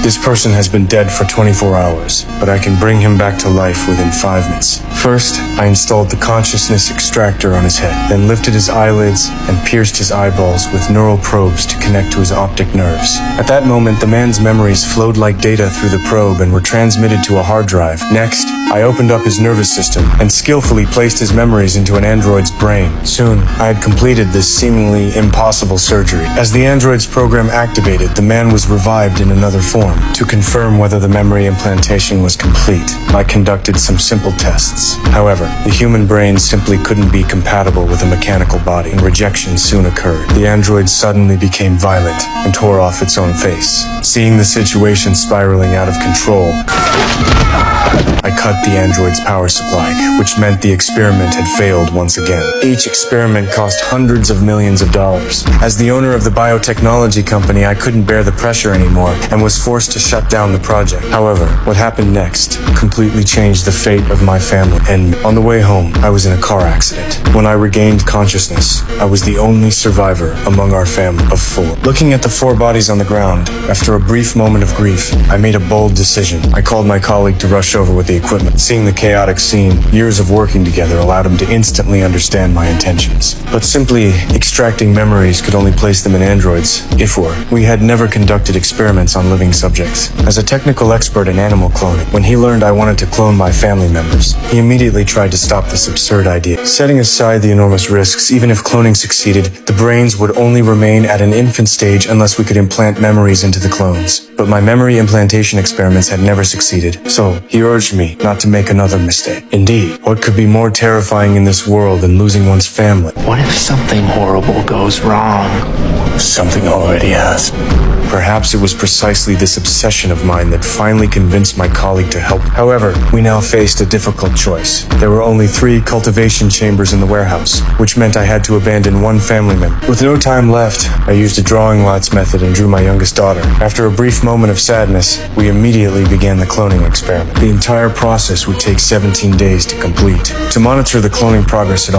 This person has been dead for 24 hours, but I can bring him back to life within 5 minutes. First, I installed the consciousness extractor on his head, then lifted his eyelids and pierced his eyeballs with neural probes to connect to his optic nerves. At that moment, the man's memories flowed like data through the probe and were transmitted to a hard drive. Next, I opened up his nervous system and skillfully placed his memories into an android's brain. Soon, I had completed this seemingly impossible surgery. As the android's program activated, the man was revived in another form. To confirm whether the memory implantation was complete, I conducted some simple tests. However, the human brain simply couldn't be compatible with a mechanical body, and rejection soon occurred. The android suddenly became violent and tore off its own face. Seeing the situation spiraling out of control, I cut the android's power supply, which meant the experiment had failed once again. Each experiment cost hundreds of millions of dollars. As the owner of the biotechnology company, I couldn't bear the pressure anymore and was forced to shut down the project. However, what happened next completely changed the fate of my family. And on the way home, I was in a car accident. When I regained consciousness, I was the only survivor among our family of 4. Looking at the 4 bodies on the ground, after a brief moment of grief, I made a bold decision. I called my colleague to rush over with the equipment. Seeing the chaotic scene, years of working together allowed him to instantly understand my intentions. But simply extracting memories could only place them in androids, if we had never conducted experiments on living subjects. As a technical expert in animal cloning, when he learned I wanted to clone my family members, he immediately tried to stop this absurd idea. Setting aside the enormous risks, even if cloning succeeded, the brains would only remain at an infant stage unless we could implant memories into the clones. But my memory implantation experiments had never succeeded, so he urged me not to make another mistake. Indeed, what could be more terrifying in this world than losing one's family? What if something horrible goes wrong? Something already has. Perhaps it was precisely this obsession of mine that finally convinced my colleague to help. However, we now faced a difficult choice. There were only 3 cultivation chambers in the warehouse, which meant I had to abandon 1 family member. With no time left, I used a drawing lots method and drew my youngest daughter. After a brief moment of sadness, we immediately began the cloning experiment. The entire process would take 17 days to complete. To monitor the cloning progress, it